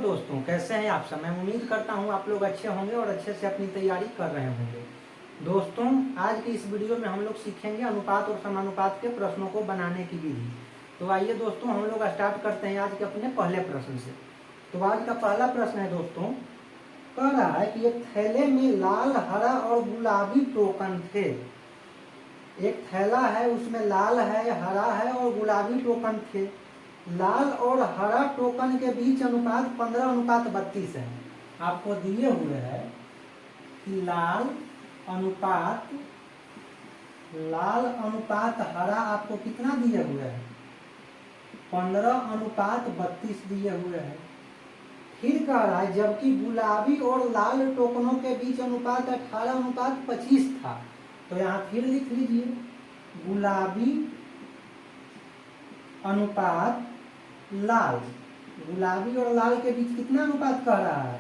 दोस्तों, कैसे हैं आप सब। मैं उम्मीद करता हूं आप लोग अच्छे होंगे और अच्छे से अपनी तैयारी कर रहे होंगे। दोस्तों, आज की इस वीडियो में हम लोग सीखेंगे अनुपात और समानुपात के प्रश्नों को बनाने की विधि। तो आइए दोस्तों, हम लोग स्टार्ट करते हैं आज के अपने पहले प्रश्न से। तो आज का पहला प्रश्न है दोस्तों, कह रहा है कि एक थैले में लाल, हरा और गुलाबी टोकन थे। एक थैला है, उसमें लाल है, हरा है और गुलाबी टोकन थे। लाल और हरा टोकन के बीच अनुपात 15:32 है। आपको दिए हुए है कि लाल अनुपात हरा आपको कितना दिए हुए है, 15:32 दिए हुए है। फिर कह रहा है जबकि गुलाबी और लाल टोकनों के बीच अनुपात 18:25 था। तो यहाँ फिर लिख लीजिए, गुलाबी अनुपात लाल, गुलाबी और लाल के बीच कितना अनुपात कह रहा है,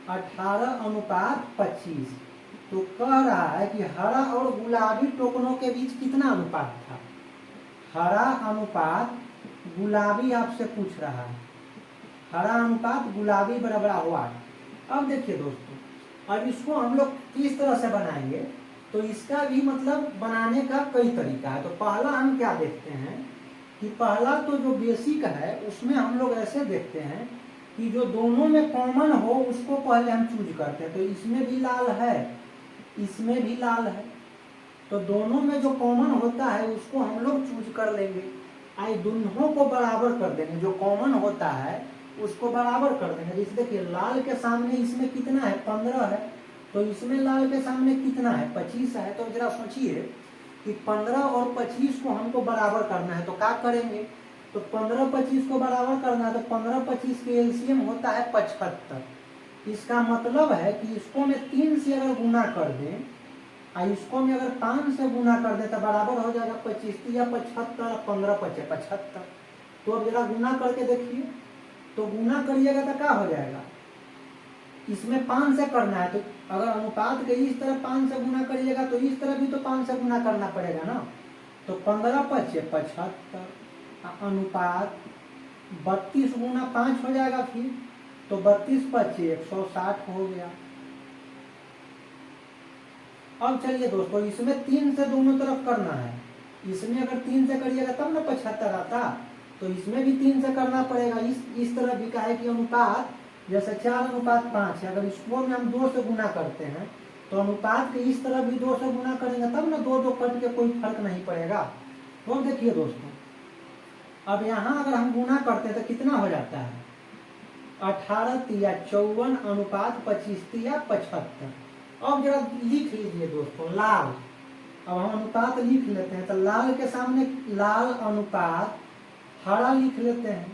18:25। तो कह रहा है कि हरा और गुलाबी टोकनों के बीच कितना अनुपात था, हरा अनुपात गुलाबी आपसे पूछ रहा है, हरा अनुपात गुलाबी बराबर हुआ। अब देखिए दोस्तों, अब इसको हम लोग किस तरह से बनाएंगे, तो इसका भी मतलब बनाने का कई तरीका है। तो पहला हम क्या देखते हैं कि पहला तो जो बेसिक है उसमें हम लोग ऐसे देखते हैं कि जो दोनों में कॉमन हो उसको पहले हम चूज करते हैं। तो इसमें भी लाल है, इसमें भी लाल है, तो दोनों में जो कॉमन होता है उसको हम लोग चूज कर लेंगे। आई दोनों को बराबर कर देंगे, जो कॉमन होता है उसको बराबर कर देंगे। जैसे देखिए, लाल के सामने इसमें कितना है, 15 है, तो इसमें लाल के सामने कितना है, 25 है। तो जरा सोचिए कि 15 और 25 को हमको बराबर करना है, तो क्या करेंगे, तो 15-25 को बराबर करना है, तो 15-25 के एलसीएम होता है 75। इसका मतलब है कि इसको में 3 से अगर गुना कर दें और इसको में अगर 5 से गुना कर दें तो बराबर हो जाएगा 25 या 75, 15-5 75। तो अब जरा गुना करके देखिए, तो गुना करिएगा तो क्या हो जाएगा, इसमें 5 से करना है, तो अगर अनुपात के इस तरह 5 से गुना करिएगा तो इस तरह भी तो 5 से गुना करना पड़ेगा ना। तो 15-5 75, अनुपात 32 गुना 5 हो जाएगा। फिर तो 32-5 160 हो गया। अब चलिए दोस्तों, इसमें 3 से दोनों तरफ करना है। इसमें अगर 3 से करिएगा तब ना 75 आता, तो इसमें भी 3 से करना पड़ेगा। इस तरह भी का है कि अनुपात जैसे 4:5 है, अगर इसको में हम 2 से गुना करते हैं तो अनुपात के इस तरह भी 2 से गुना करेंगे तब ना 2 कट के कोई फर्क नहीं पड़ेगा। तो अब देखिए दोस्तों, अब यहाँ अगर हम गुना करते हैं तो कितना हो जाता है, 18-54 अनुपात 25-75। अब जरा लिख लीजिए दोस्तों, लाल, अब हम अनुपात लिख लेते हैं, तो लाल के सामने लाल अनुपात हरा लिख लेते हैं,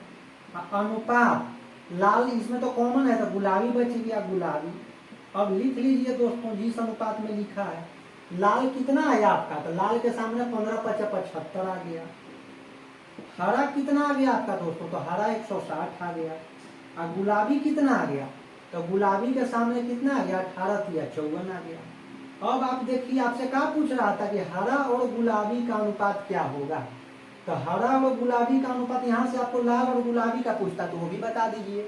अनुपात लाल इसमें तो कॉमन है तो गुलाबी बच गया, गुलाबी। अब लिख लीजिए दोस्तों, जिस अनुपात में लिखा है, लाल कितना है आपका, तो लाल के सामने 15-5 75 आ गया। हरा कितना आ गया आपका दोस्तों, तो हरा 160 आ गया। और गुलाबी कितना आ गया, तो गुलाबी के सामने कितना आ गया, 18-54 आ गया। अब आप देखिए, आपसे क्या पूछ रहा था कि हरा और गुलाबी का अनुपात क्या होगा, तो हरा और गुलाबी का अनुपात, यहाँ से आपको लाल और गुलाबी का पूछता तो वो भी बता दीजिए।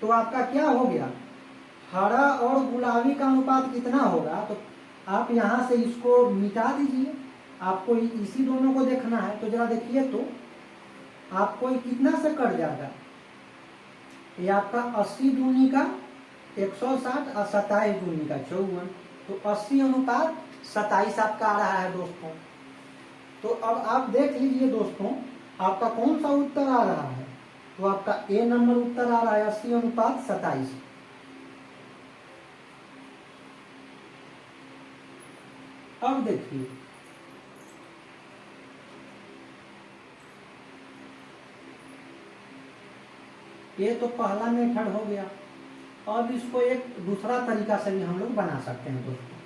तो आपका क्या हो गया, हरा और गुलाबी का अनुपात कितना होगा, तो आप यहाँ से इसको मिटा दीजिए, आपको इसी दोनों को देखना है। तो जरा देखिए, तो आपको कितना से कट जाएगा, ये आपका 80 दूनी का 160 और 27 दूनी का 54, तो 80:27 आपका आ रहा है दोस्तों। तो अब आप देख लीजिए दोस्तों, आपका कौन सा उत्तर आ रहा है, तो आपका ए नंबर उत्तर आ रहा है 80:27। अब देखिए, ये तो पहला मेथड हो गया। अब इसको एक दूसरा तरीका से भी हम लोग बना सकते हैं दोस्तों।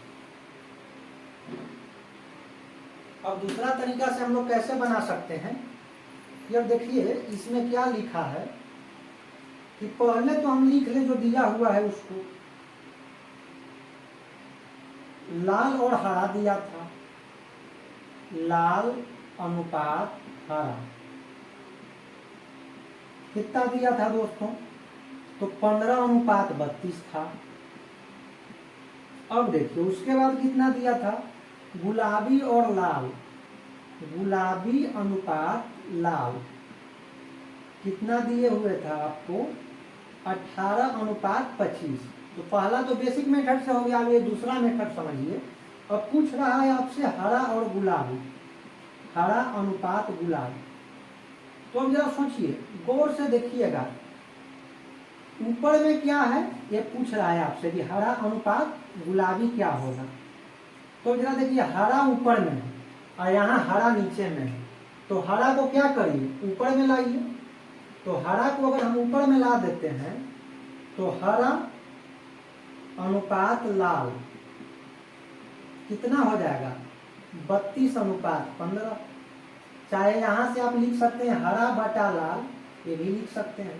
अब दूसरा तरीका से हम लोग कैसे बना सकते हैं, ये देखिए इसमें क्या लिखा है कि पहले तो हम लिख ले जो दिया हुआ है उसको, लाल और हरा दिया था, लाल अनुपात हरा कितना दिया था दोस्तों, तो 15:32 था। अब देखिए उसके बाद कितना दिया था, गुलाबी और लाल, गुलाबी अनुपात लाल कितना दिए हुए था आपको, 18:25। तो पहला तो बेसिक मेथड से हो गया, अब ये दूसरा मेथड समझिए। अब पूछ रहा है आपसे हरा और गुलाबी, हरा अनुपात गुलाबी। तो अब जरा सोचिए, गौर से देखिएगा, ऊपर में क्या है ये पूछ रहा है आपसे कि हरा अनुपात गुलाबी क्या होगा। तो जरा देखिए, हरा ऊपर में है और यहाँ हरा नीचे में है, तो हरा को क्या करिए, ऊपर में लाइए। तो हरा को अगर हम ऊपर में ला देते हैं तो हरा अनुपात लाल कितना हो जाएगा, 32:15। चाहे यहां से आप लिख सकते हैं हरा बटा लाल, ये भी लिख सकते हैं,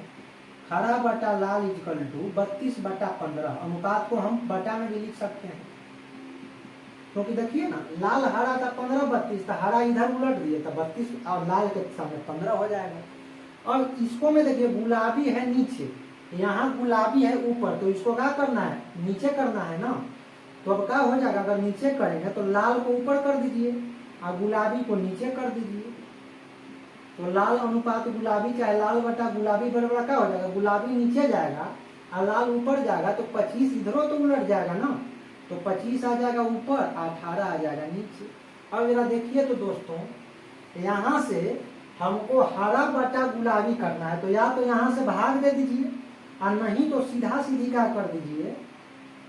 हरा बटा लाल इक्वल टू 32/15। अनुपात को हम बटा में भी लिख सकते हैं, क्योंकि देखिए ना, लाल हरा था 15:32, तो हरा इधर उलट दिए तो 32 और लाल के सामने 15 हो जाएगा। और इसको में देखिए, गुलाबी है नीचे, यहाँ गुलाबी है ऊपर, तो इसको क्या करना है, नीचे करना है ना। तो अब क्या हो जाएगा, अगर नीचे करेंगे तो लाल को ऊपर कर दीजिए और गुलाबी को नीचे कर दीजिए। तो लाल अनुपात गुलाबी, चाहे लाल बटा गुलाबी बराबर क्या हो जाएगा, गुलाबी नीचे जाएगा और लाल ऊपर जाएगा, तो 25 इधरों तो उलट जाएगा ना। तो 25 आ जाएगा ऊपर, 18 आ जाएगा नीचे। अब जरा देखिए तो दोस्तों, यहाँ से हमको हरा बटा गुलाबी करना है, तो या तो यहाँ से भाग दे दीजिए और नहीं तो सीधा सीधी क्या कर दीजिए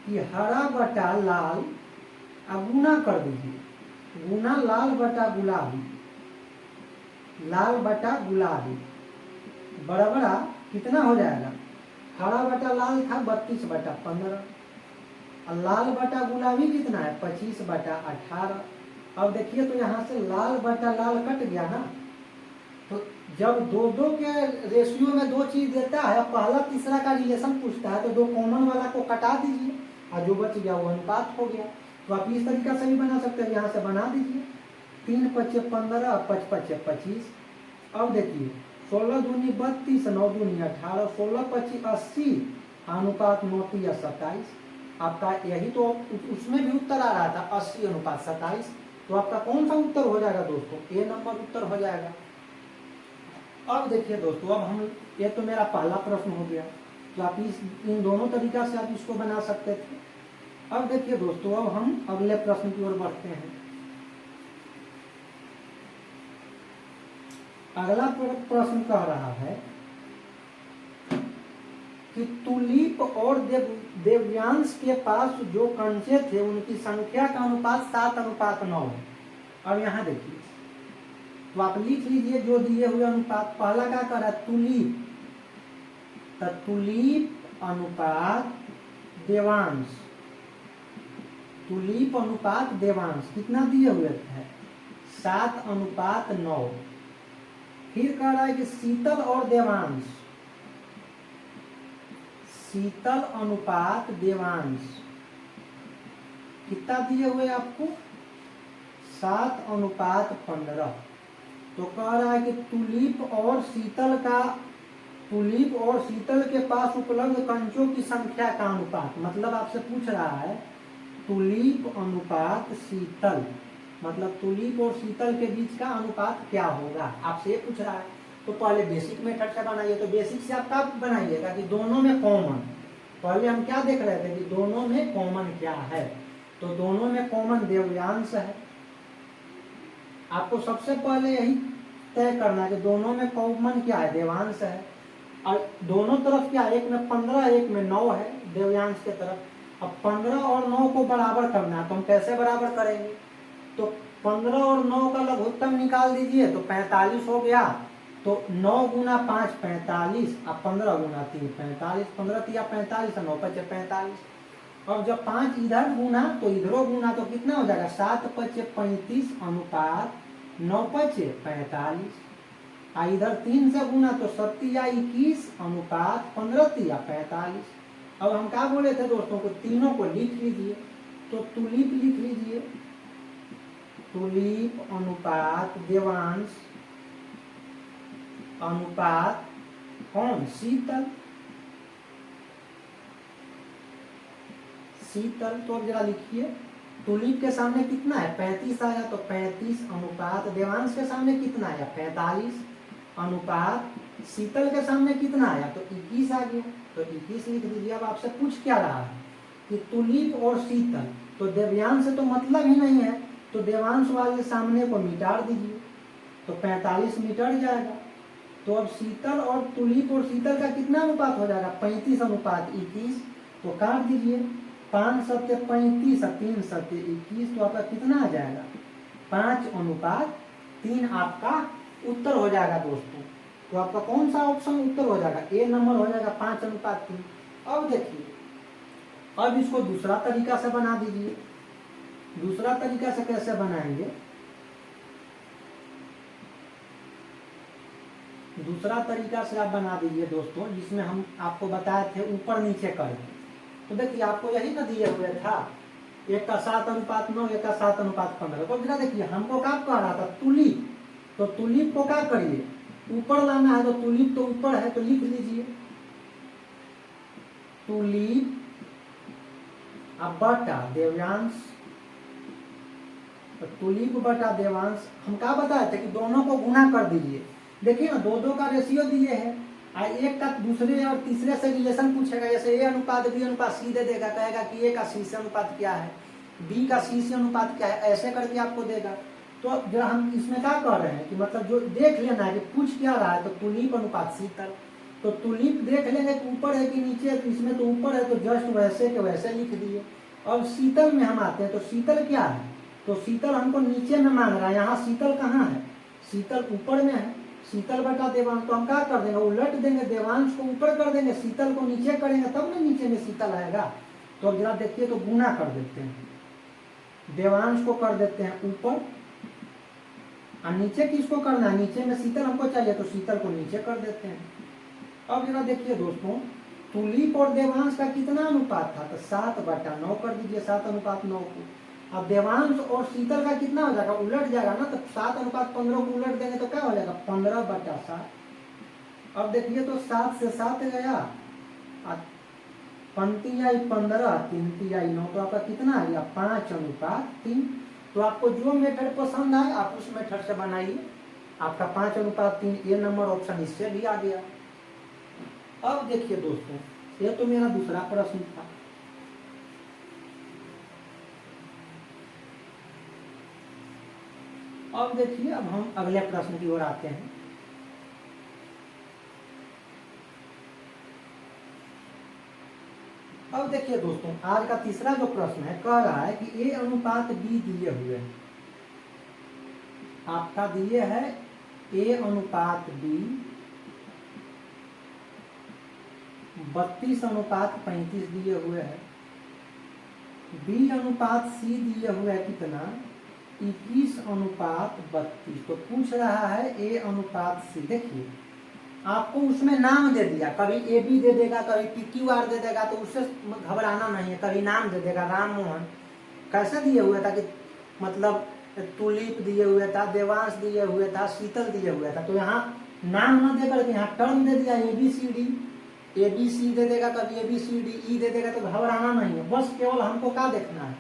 कि हरा बटा लाल अब गुना कर दीजिए, गुना लाल बटा गुलाबी, लाल बटा गुलाबी बराबर कितना हो जाएगा, हरा बटा लाल था 32/15 और लाल बटा गुलाबी कितना है 25/18। अब देखिए तो यहाँ से लाल बटा लाल कट गया ना। तो जब दो दो के रेशियो में दो चीज देता है, पहला तीसरा का रिलेशन पूछता है, तो दो कॉमन वाला को कटा दीजिए और जो बच गया वो अनुपात हो गया। तो आप इस तरीका से भी बना सकते हैं, यहाँ से बना दीजिए, 3×5=15, 5×5=25। अब देखिए 16 दूनी 32, 9 दूनी 18, 16×25=80, अनुपात 9×3=27। आपका यही तो उसमें भी उत्तर आ रहा था, 80:27। तो आपका कौन सा उत्तर हो जाएगा दोस्तों, ए नंबर उत्तर हो जाएगा। अब देखिए दोस्तों, अब हम, ये तो मेरा पहला प्रश्न हो गया, तो आप इन दोनों तरीका से आप इसको बना सकते थे। अब देखिए दोस्तों, अब हम अगले प्रश्न की ओर बढ़ते हैं। अगला प्रश्न कह रहा है कि तुलीप और देव्यांश के पास जो कंचे थे उनकी संख्या का अनुपात 7:9 है। अब यहाँ देखिए, तो आप लिख लीजिए जो दिए हुए अनुपात। पहला क्या कर रहा है, तुलीप, तो तुलीप अनुपात देवांश, तुलीप अनुपात देवांश कितना दिए हुए थे, 7:9। फिर कह रहा है कि शीतल और देवांश, शीतल अनुपात देवांश कितना दिए हुए आपको, 7:15। तो कह रहा है कि तुलीप और शीतल के पास उपलब्ध कंचों की संख्या का अनुपात, मतलब आपसे पूछ रहा है तुलीप अनुपात शीतल, मतलब तुलीप और शीतल के बीच का अनुपात क्या होगा, आपसे ये पूछ रहा है। तो पहले बेसिक मेथड से बनाइए। तो बेसिक से आप कब बनाइएगा कि दोनों में कॉमन, पहले हम क्या देख रहे थे कि दोनों में कॉमन क्या है। तो दोनों में कॉमन देव्यांश है। आपको सबसे पहले यही तय करना है कि दोनों में कॉमन क्या है, देवांश है। और दोनों तरफ क्या, एक में 15 एक में 9 है देव्यांश के तरफ। अब 15 और 9 को बराबर करना है, तो हम कैसे बराबर करेंगे, तो 15 और 9 का लघुत्तम निकाल दीजिए, तो 45 हो गया। तो 9 × 5 45 और 15 × 3 45, 15×3=45 और 9×5=45। अब जब 5 इधर गुना तो इधरों गुना, तो कितना हो जाएगा, 7×5=35 अनुपात 9×5=45। और इधर 3 से गुना तो 7×21 अनुपात 15×3=45। अब हम क्या बोले थे दोस्तों को, तीनों को लिख लीजिए। तो तुलीप लिख लीजिए, तुलीप अनुपात देवांश अनुपात कौन, शीतल। शीतल। तो अब जरा लिखिए, तुलीप के सामने कितना है 35 आया, तो 35 अनुपात देवांश के सामने कितना आया 45 अनुपात शीतल के सामने कितना आया, तो 21 आ गया, तो 21 लिख दीजिए। अब आपसे पूछ क्या रहा है कि तुलीप और शीतल, तो देव्यांश से तो मतलब ही नहीं है, तो देवांश वाले सामने को मिटा दीजिए, तो 45 मिट जाएगा। तो अब शीतल और तुलीप और शीतल का कितना अनुपात हो जाएगा 35 अनुपात 21, तो काट दीजिए 5 सत्य 35 और 3 सत्य 21, तो आपका कितना आ जाएगा 5 अनुपात 3 आपका उत्तर हो जाएगा दोस्तों। तो आपका कौन सा ऑप्शन उत्तर हो जाएगा, ए नंबर हो जाएगा 5 अनुपात 3। अब देखिए, अब इसको दूसरा तरीका से बना दीजिए। दूसरा तरीका से कैसे बनाएंगे, दूसरा तरीका से आप बना दीजिए दोस्तों, जिसमें हम आपको बताए थे ऊपर नीचे करके। तो देखिए आपको यही ना दिए हुए था 1 का 7 अनुपात 9, 1 का 7 अनुपात 15। तो जरा देखिए हमको क्या कह रहा था तुलीप, तो तुलीप को क्या करिए ऊपर लाना है, तो तुलीप तो ऊपर है, तो लिख लीजिए तुलीप अब बटा देव्यांश, तो तुलीप बटा देवांश। हम क्या बताए थे कि दोनों को गुना कर दीजिए। देखिए ना 2-2 का रेशियो दिए है, एक का दूसरे और तीसरे से रिलेशन पूछेगा, जैसे ए अनुपात बी अनुपात सी दे देगा, कहेगा कि ए का सी से अनुपात क्या है, बी का सी से अनुपात क्या है, ऐसे करके आपको देगा। तो जरा हम इसमें क्या कर रहे हैं कि मतलब जो देख लेना है कि पूछ क्या रहा है, तो तुलीप अनुपात शीतल, तो तुलीप देख लेंगे कि ऊपर है कि नीचे है, तो इसमें तो ऊपर है, तो जस्ट वैसे के वैसे लिख दिए। अब शीतल में हम आते हैं, तो शीतल क्या है, तो शीतल हमको नीचे में मांग रहा है, यहाँ शीतल कहाँ है, शीतल ऊपर में है, शीतल बटा देवांश। तो हम क्या कर देंगे उलट देंगे, देवांश को ऊपर कर देंगे, शीतल को नीचे करेंगे, तब ना नीचे में शीतल आएगा। तो अब जरा देखिए, तो गुना कर देते हैं, देवांश को कर देते हैं ऊपर, और नीचे किसको करना है, नीचे में शीतल हमको चाहिए, तो शीतल को नीचे कर देते हैं। अब जरा देखिए दोस्तों, तुलीप और देवांश का कितना अनुपात था, तो 7/9 कर दीजिए, 7 अनुपात 9 को। अब देवांश और शीतल का कितना हो जाएगा, उलट जाएगा ना, तो 7 अनुपात 15 को उलट देंगे तो क्या हो जाएगा 15/7। अब देखिए तो 7 से 7 गया, पंक्ति आई 15, 3 आई 9, तो आपका कितना आ गया 5/3। तो आपको जो मेथड पसंद आए आप उस मेथड से बनाइए। आपका 5/3 ये नंबर ऑप्शन इससे भी आ गया। अब देखिए दोस्तों, ये तो मेरा दूसरा प्रश्न था। अब देखिए, अब हम अगले प्रश्न की ओर आते हैं। अब देखिए दोस्तों, आज का तीसरा जो प्रश्न है कह रहा है कि ए अनुपात बी दिए हुए हैं, आपका दिए है ए अनुपात बी 32/35 दिए हुए है, बी अनुपात सी दिए हुए है कितना 21/32। तो पूछ रहा है ए अनुपात सी। देखिए आपको उसमें नाम दे दिया, कभी ए बी दे देगा, कभी PQR दे देगा, तो उससे घबराना नहीं है, कभी नाम दे देगा राम मोहन। कैसे दिए हुए था कि मतलब तुलीप दिए हुए था, देवांश दिए हुए था, शीतल दिए हुए था, तो यहाँ नाम न देकर के यहाँ टर्म दे दिया ABCD, ABC दे देगा, कभी ABCD दे देगा, तो घबराना नहीं है। बस केवल हमको क्या देखना है,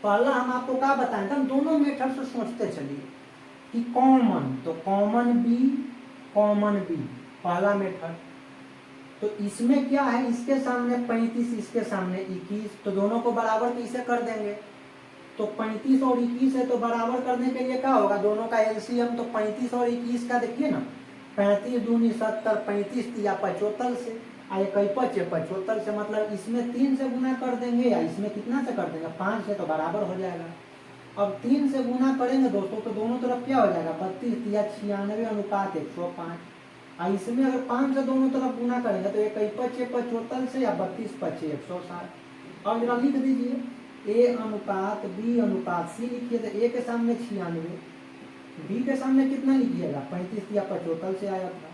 पहला हम आपको क्या बताएं, हम दोनों मेथड से सोचते चलिए कि कॉमन, तो कॉमन बी पहला मेथड। तो इसमें क्या है, इसके सामने 35, इसके सामने 21, तो दोनों को बराबर कैसे कर देंगे, तो 35 और 21 है, तो बराबर करने के लिए क्या होगा, दोनों का एलसीएम, तो 35 और 21 का देखिए ना, 35 दूनी 70, 35 या 75 से, एक 75 से, मतलब इसमें 3 से गुना कर देंगे या इसमें कितना से कर देंगे 5 से, तो बराबर हो जाएगा। अब 3 से गुना करेंगे दोस्तों, तो दोनों तरफ क्या हो जाएगा 32 या 96/105। इसमें अगर 5 से दोनों तरफ गुना करेंगे तो 1/75 से या 32/5 160। अब जरा लिख दीजिए ए अनुपात बी अनुपात सी लिखिए, तो ए के सामने 96, बी के सामने कितना लिखिएगा 35 या 75 से आया था,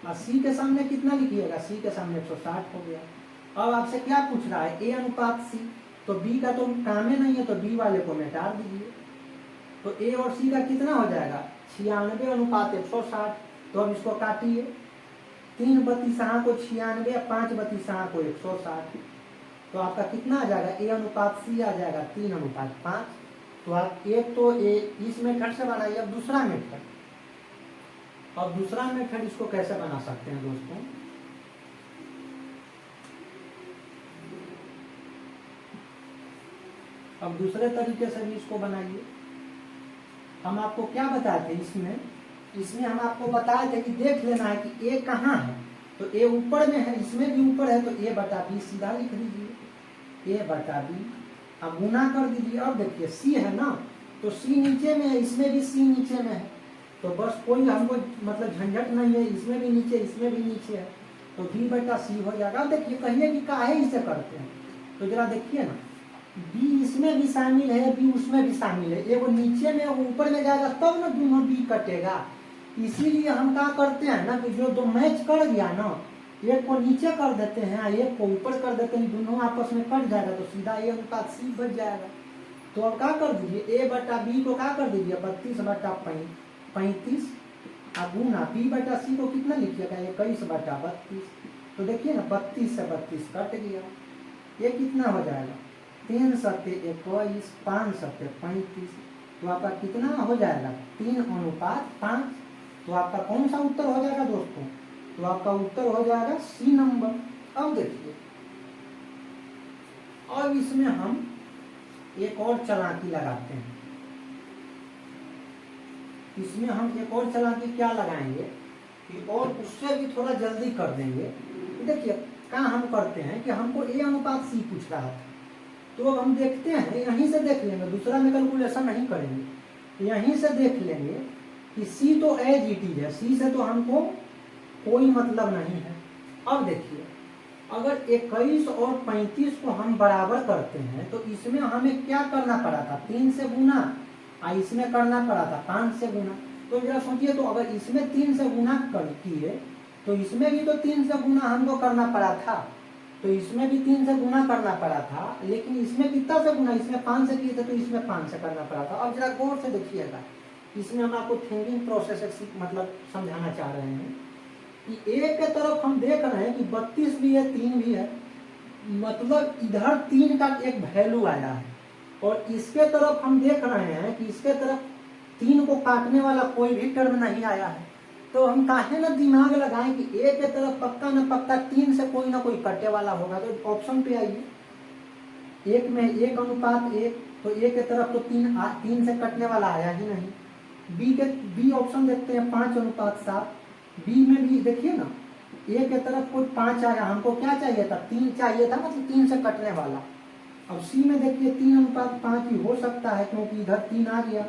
और सी के सामने कितना लिखिएगा, सी के सामने 160 हो गया। अब आपसे क्या पूछ रहा है ए अनुपात सी, तो बी का तो काम ही नहीं है, तो बी वाले को मिटा दीजिए, तो ए और सी का कितना हो जाएगा 96/160। तो अब इसको काटिए, 3 बत्ती 6 को 96, 5 बत्ती 6 को 160, तो आपका कितना आ जाएगा, ए अनुपात सी आ जाएगा 3:5। तो आप एक तो इस मेथड से बनाइए। अब दूसरा मेथड इसको कैसे बना सकते हैं दोस्तों, अब दूसरे तरीके से भी इसको बनाइए। हम आपको क्या बताए थे इसमें हम आपको बताए थे कि देख लेना है कि ए कहाँ है, तो ए ऊपर में है, इसमें भी ऊपर है, तो a/b सीधा लिख दीजिए, a/b। अब गुना कर दीजिए। अब देखिए सी है ना, तो सी नीचे में है, इसमें भी सी नीचे में है, तो बस कोई हमको मतलब झंझट नहीं है, इसमें भी नीचे इसमें भी नीचे है, तो b/c हो जाएगा। अब देखिए कहिए कि काहे इसे करते हैं, तो जरा देखिए ना, b इसमें भी शामिल है, b उसमें भी शामिल है, एगो नीचे में वो ऊपर में जाएगा तब ना दोनों b कटेगा। इसीलिए हम क्या करते हैं ना कि जो दो मैच कर गया ना, एक को नीचे कर देते हैं, एक को ऊपर कर देते हैं, दोनों आपस में कट जाएगा, तो सीधा a/c बच जाएगा। तो अब क्या कर दीजिए, a/b को क्या कर दीजिए 32/35, गुना b/c को कितना लिखिएगा 21/32। तो देखिए ना 32 से 32 कट गया, ये कितना हो जाएगा 3 × 21, 5 × 35, तो आपका कितना हो जाएगा 3:5। तो आपका कौन सा उत्तर हो जाएगा दोस्तों, तो आपका उत्तर हो जाएगा सी नंबर। अब देखिए, अब इसमें हम एक और चालाकी लगाते हैं, इसमें हम एक और चालाकी क्या लगाएंगे कि और उससे भी थोड़ा जल्दी कर देंगे। देखिए क्या हम करते हैं कि हमको a/c पूछ रहा था, तो अब हम देखते हैं, यहीं से देख लेंगे, दूसरा में कैलकुलेशन नहीं करेंगे, यहीं से देख लेंगे कि c तो एज इट इज है, c से तो हमको कोई मतलब नहीं है। अब देखिए अगर 21 और 35 को हम बराबर करते हैं, तो इसमें हमें क्या करना पड़ा था 3 से गुना, और इसमें करना पड़ा था 5 से गुना। तो जरा सोचिए, तो अगर इसमें 3 से गुना किए तो इसमें भी तो 3 से गुना हमको करना पड़ा था, तो इसमें भी 3 से गुना करना पड़ा था, लेकिन इसमें कितना से गुना, इसमें 5 से किए थे, तो इसमें 5 से करना पड़ा था। अब जरा गौर से देखिएगा, इसमें हम आपको थिंकिंग प्रोसेस मतलब समझाना चाह रहे हैं कि एक के तरफ हम देख रहे हैं कि 32 भी है 3 भी है, मतलब इधर 3 का एक वैल्यू आया है, और इसके तरफ हम देख रहे हैं कि इसके तरफ 3 को काटने वाला कोई भी टर्म नहीं आया है। तो हम काहे ना दिमाग लगाएं कि एक के तरफ पक्का न पक्का 3 से कोई ना कोई कटे वाला होगा। तो ऑप्शन पे आइए, 1 में 1:1, तो एक के तरफ तो 3 से कटने वाला आया ही नहीं। बी ऑप्शन देखते हैं 5:7। बी में भी देखिए ना, ए के तरफ कोई 5 आया, हमको क्या चाहिए था 3 चाहिए था, मतलब 3 से कटने वाला। अब सी में देखिए 3:5 ही हो सकता है, क्योंकि इधर 3 आ गया,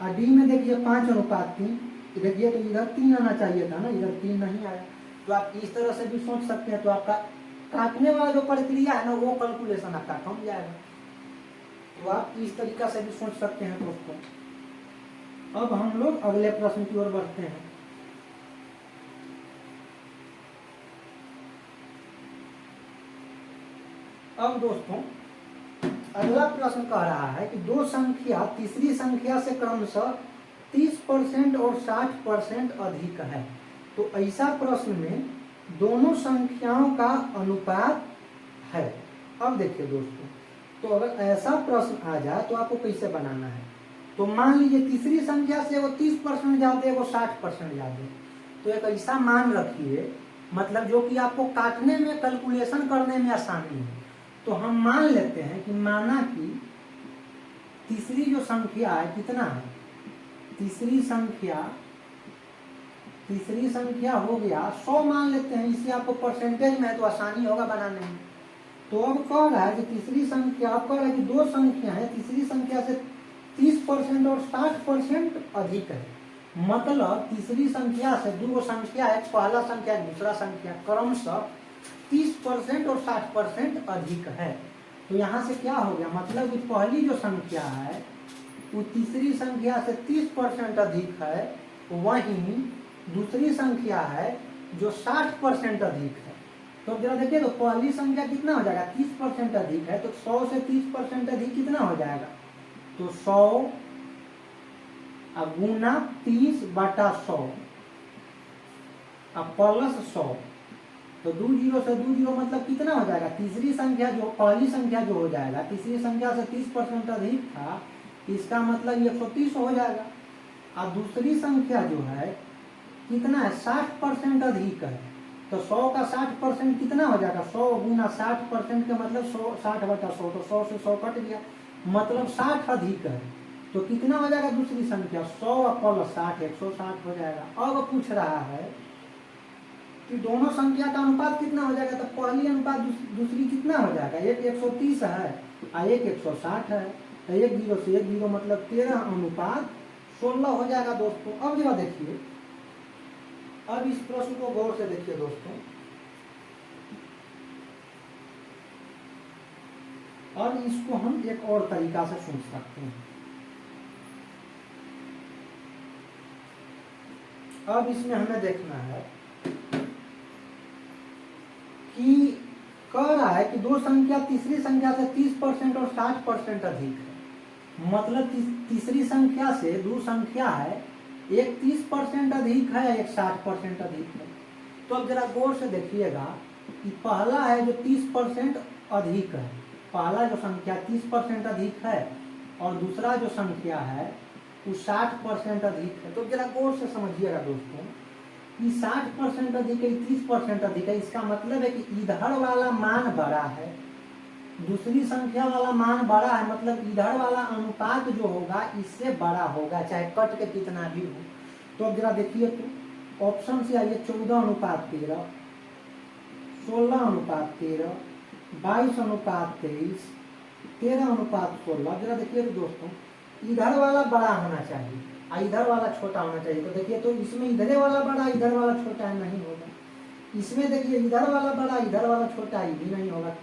और डी में देखिए 5:3, देखिए तो इधर 3 आना चाहिए था ना, इधर 3 नहीं आया। तो आप इस तरह से भी सोच सकते हैं, तो आपका काटने वाला जो प्रक्रिया है ना, वो कैलकुलेशन आपका कम जाएगा। तो आप इस तरीका से भी सोच सकते हैं दोस्तों। अब हम लोग अगले प्रश्न की ओर बढ़ते हैं। अब दोस्तों अगला प्रश्न कह रहा है कि दो संख्या तीसरी संख्या से क्रमशः 30% और 60% अधिक है। तो ऐसा प्रश्न में दोनों संख्याओं का अनुपात है। अब देखिए दोस्तों, तो अगर ऐसा प्रश्न आ जाए तो आपको कैसे बनाना है। तो मान लीजिए तीसरी संख्या से वो 30% ज्यादा, वो 60% ज्यादा, तो एक ऐसा मान रखिए, मतलब जो कि आपको काटने में कैलकुलेशन करने में आसानी है। तो हम मान लेते हैं कि माना कि तीसरी जो संख्या है कितना है, तीसरी संख्या हो गया 100 मान लेते हैं, इसे आपको परसेंटेज में है तो आसानी होगा बनाने में। तो अब कह रहा है कि तीसरी संख्या, अब कह रहा है कि दो संख्या है, तीसरी संख्या से 30% और 60% अधिक है। मतलब तीसरी संख्या से दो संख्या है, पहला संख्या दूसरा संख्या, क्रमशः 30% और 60% अधिक है। तो यहाँ से क्या हो गया, मतलब कि पहली जो संख्या है वो तीसरी संख्या से 30% अधिक है, वहीं दूसरी संख्या है जो 60% अधिक है। तो जरा देखिए, तो पहली संख्या कितना हो जाएगा 30% अधिक है, तो 100 से 30% अधिक कितना हो जाएगा, तो 100 गुना 30/100 अब प्लस 100, तो 2 जीरो से 2 जीरो मतलब कितना हो जाएगा, तीसरी संख्या जो पहली संख्या जो हो जाएगा, तीसरी संख्या से 30% अधिक था, इसका मतलब ये 130 हो जाएगा। अब दूसरी संख्या जो है कितना है, 60% अधिक है, तो 100 का 60% कितना हो जाएगा, 100 गुना 60% का मतलब 100, 60/100, तो 100 से 100 कट गया, मतलब 60 अधिक है, तो कितना हो जाएगा दूसरी संख्या, 100 + 60 160 हो जाएगा। अब पूछ रहा है कि दोनों संख्या का अनुपात कितना हो जाएगा, तो पहली अनुपात दूसरी कितना हो जाएगा, एक 130 है और एक 160 है, तो 1 जीरो से 1 जीरो मतलब 13:16 हो जाएगा दोस्तों। अब जरा देखिए, अब इस प्रश्न को गौर से देखिए दोस्तों, और इसको हम एक और तरीका से सोच सकते हैं। अब इसमें हमें देखना है कि कह रहा है कि दो संख्या तीसरी संख्या से 30% और 60% अधिक है, मतलब तीसरी संख्या से दो संख्या है, एक 30% अधिक है, एक 60% अधिक है। तो अब जरा गौर से देखिएगा कि पहला है जो 30% अधिक है, पहला जो संख्या 30% अधिक है और दूसरा जो संख्या है वो 60% अधिक है। तो जरा गौर से समझिएगा दोस्तों कि 60% अधिक है, 30% अधिक है, इसका मतलब है कि इधर वाला मान बड़ा है, दूसरी संख्या वाला मान बड़ा है, मतलब इधर वाला अनुपात जो होगा इससे बड़ा होगा, चाहे कट के कितना भी हो। तो अब जरा देखिए, तो ऑप्शन से आइए, 14:13, 16:13, 22:23, 13:16। जरा देखिए तो दोस्तों, इधर वाला बड़ा होना चाहिए और इधर वाला छोटा होना चाहिए। तो देखिए, तो इसमें इधर वाला बड़ा इधर वाला छोटा है, नहीं होगा। इसमें देखिए इधर वाला बड़ा इधर वाला छोटा है, भी नहीं होगा।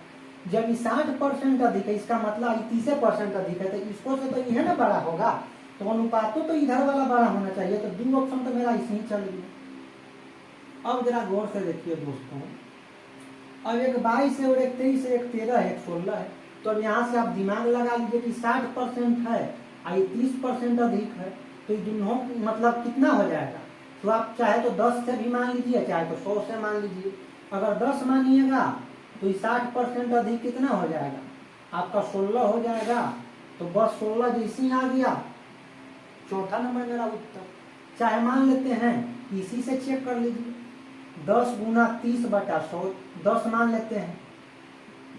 जब ये 60% अधिक है, इसका मतलब 30% अधिक है, तो इसको से तो यह ना बड़ा होगा, तो अनुपात तो इधर वाला बड़ा होना चाहिए। तो 2 ऑप्शन तो मेरा इसमें चल गया। अब जरा गौर से देखिए दोस्तों, अब एक 22 है और एक 23 है, एक 13 है, एक 16 है। तो अब यहाँ से आप दिमाग लगा लीजिए कि 60% है और 30% अधिक है, तो दोनों मतलब कितना हो जाएगा। तो आप चाहे तो 10 से भी मान लीजिए, चाहे तो 100 से मान लीजिए। अगर 10 मानिएगा तो 60% अधिक कितना हो जाएगा, आपका 16 हो जाएगा। तो बस 16 जैसे ही आ गया, चौथा नंबर मेरा उत्तर। चाहे मान लेते हैं, इसी से चेक कर लीजिए, 10 गुना 30/100, 10 मान लेते हैं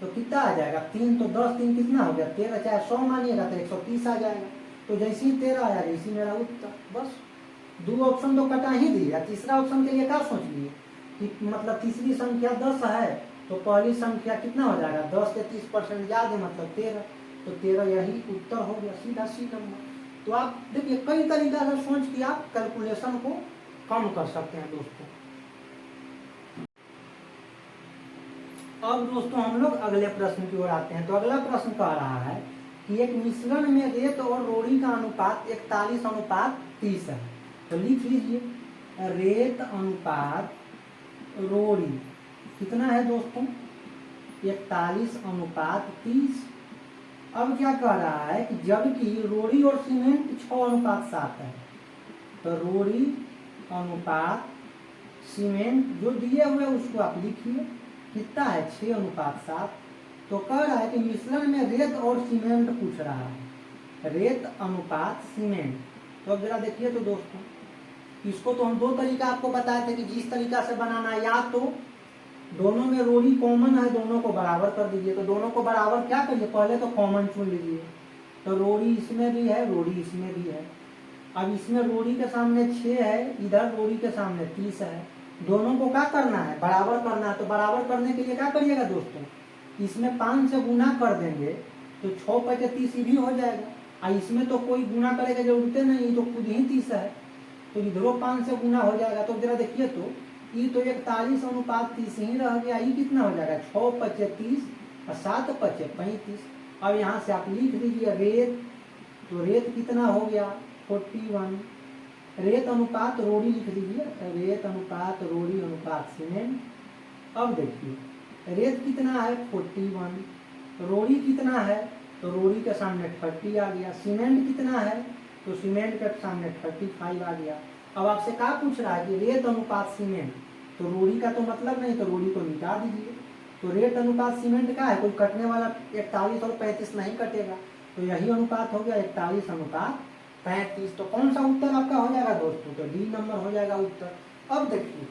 तो कितना आ जाएगा, 3, तो 10 3 कितना हो गया 13, चाहे 100 मानिएगा तो 130 आ जाएगा। तो जैसे ही 13 आया, जैसे मेरा उत्तर। बस 2 ऑप्शन तो कटा ही दिया, तीसरा ऑप्शन के लिए क्या सोच लिए कि मतलब तीसरी संख्या 10 है, तो पहली संख्या कितना हो जाएगा, 10 से 30% याद है, मतलब 13, तो 13 यही उत्तर हो गया, सीधा सी नंबर। तो आप देखिए, कई तरीका से सोच के आप कैलकुलेशन को कम कर सकते हैं दोस्तों। अब दोस्तों हम लोग अगले प्रश्न की ओर आते हैं। तो अगला प्रश्न कह रहा है कि एक मिश्रण में रेत और रोड़ी का अनुपात 41:30 है। तो लिख लीजिए, रेत अनुपात रोड़ी कितना है दोस्तों, 41:30। अब क्या कह रहा है कि जबकि रोड़ी और सीमेंट 6:7 है। तो रोड़ी अनुपात सीमेंट जो दिए हुए उसको आप लिखिए, कितना है 6:7। तो कह रहा है कि मिश्रण में रेत और सीमेंट पूछ रहा है, रेत अनुपात सीमेंट। तो अब जरा देखिए तो दोस्तों, इसको तो हम 2 तरीका आपको बताए थे कि जिस तरीका से बनाना है, या तो दोनों में रोड़ी कॉमन है, दोनों को बराबर कर दीजिए। तो दोनों को बराबर क्या करिए, पहले तो कॉमन चुन लीजिए। तो रोड़ी इसमें भी है, रोड़ी इसमें भी है। अब इसमें रोड़ी के सामने 6 है, इधर रोड़ी के सामने 30 है, दोनों को क्या करना है, बराबर करना है। तो बराबर करने के लिए क्या करिएगा दोस्तों, इसमें 5 से गुना कर देंगे तो 6×5 भी हो जाएगा, और इसमें तो कोई गुना करे की जरूरत नहीं, तो खुद ही 30 है, तो इधरों 5 से गुना हो जाएगा। तो जरा देखिए, तो ये तो 41:30 ही रह गया, ये कितना हो जाएगा 6×5 और 7×5 अब यहाँ से आप लिख लीजिए रेत। तो रेत कितना हो गया 41, रेत अनुपात रोड़ी लिख लीजिए, रेत अनुपात रोड़ी अनुपात सीमेंट। अब देखिए रेत कितना है 41, रोड़ी कितना है, तो रोड़ी के सामने 30 आ गया। सीमेंट कितना है, तो सीमेंट के सामने 35 आ गया। अब आपसे क्या पूछ रहा है कि रेत अनुपात सीमेंट, तो रोड़ी का तो मतलब नहीं, तो रोड़ी को मिटा दीजिए। तो रेत अनुपात सीमेंट का है, कोई कटने वाला 41 और 35 नहीं कटेगा, तो यही अनुपात हो गया 41 अनुपात 35। तो कौन सा उत्तर आपका हो जाएगा दोस्तों? तो डी नंबर हो जाएगा उत्तर। अब देखिए,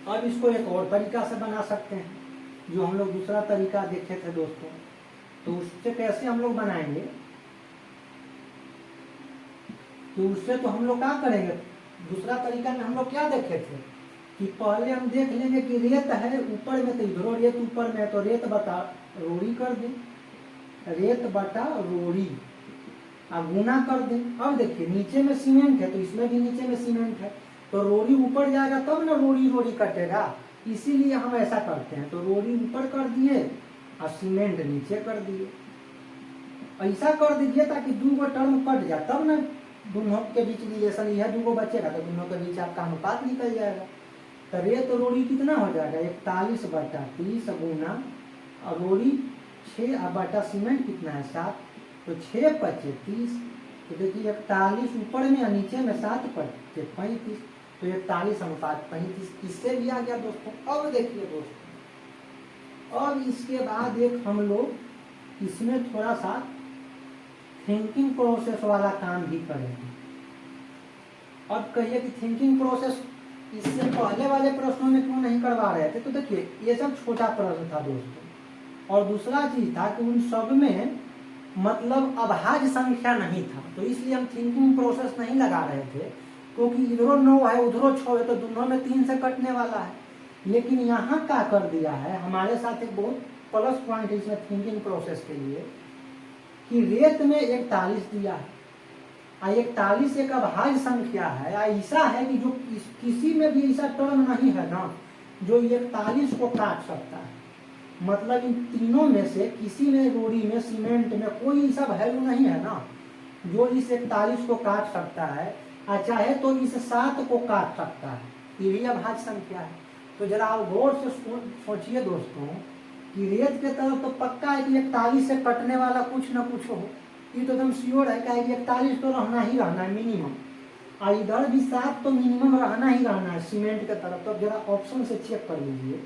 अब इसको एक और तरीका से बना सकते हैं, जो हम लोग दूसरा तरीका देखे थे दोस्तों। तो उससे कैसे हम लोग बनाएंगे? तो उससे तो हम लोग क्या करेंगे, दूसरा तरीका में हम लोग क्या देखे थे कि पहले हम देख लेंगे कि रेत है ऊपर में, तो इधरों रेत ऊपर में, तो रेत बटा रोड़ी कर दें, रेत बटा रोड़ी अब गुना कर दें। अब देखिए नीचे में सीमेंट है, तो इसमें भी नीचे में सीमेंट है, तो रोड़ी ऊपर जाएगा तब ना रोड़ी रोड़ी कटेगा, इसीलिए हम ऐसा करते हैं। तो रोड़ी ऊपर कर दिए और सीमेंट नीचे कर दिए, ऐसा कर दीजिए ताकि दो गो टर्म कट जाए, तब ना दोनों के बीच रिलेशन यह दो गो बचेगा, तो दोनों के बीच आपका अनुपात निकल जाएगा। तो रेत रोड़ी कितना हो जाएगा? 41/30 गुना और रोड़ी 6 बटा सीमेंट कितना है 7, तो 6 पचे 30। तो देखिए 41 ऊपर में और नीचे में 7 पचे 35, तो 41/35 इससे भी आ गया दोस्तों। अब देखिए दोस्तों, अब इसके बाद एक हम लोग इसमें थोड़ा सा थिंकिंग प्रोसेस वाला काम भी करेंगे। अब कहिए कि थिंकिंग प्रोसेस इससे पहले वाले प्रश्नों में क्यों नहीं करवा रहे थे? तो देखिए ये सब छोटा प्रश्न था दोस्तों, और दूसरा चीज था कि उन सब में मतलब अभाज्य संख्या नहीं था, तो इसलिए हम थिंकिंग प्रोसेस नहीं लगा रहे थे, क्योंकि इधरों 9 है उधरों 6 है, तो दोनों में 3 से कटने वाला है। लेकिन यहाँ क्या कर दिया है हमारे साथ एक बहुत प्लस पॉइंट इसमें थिंकिंग प्रोसेस के लिए, कि रेत में 41 दिया है, 41 एक अभाज्य संख्या है, ऐसा है कि जो किसी में भी ऐसा टर्म नहीं है ना जो 41 को काट सकता है। मतलब इन तीनों में से किसी में, रोड़ी में, सीमेंट में कोई ऐसा वैल्यू नहीं है ना जो इस 41 को काट सकता है, और चाहे तो इस 7 को काट सकता है, ये भी अभाज्य संख्या है। तो जरा आप गौर से सोचिए दोस्तों कि रेत के तरफ तो पक्का है कि 41 से कटने वाला कुछ ना कुछ हो, ये तो एकदम श्योर है कि 41 तो रहना ही रहना है मिनिमम, और इधर भी 7 तो मिनिमम रहना ही रहना है सीमेंट के तरफ। तो जरा ऑप्शन से चेक कर लीजिए,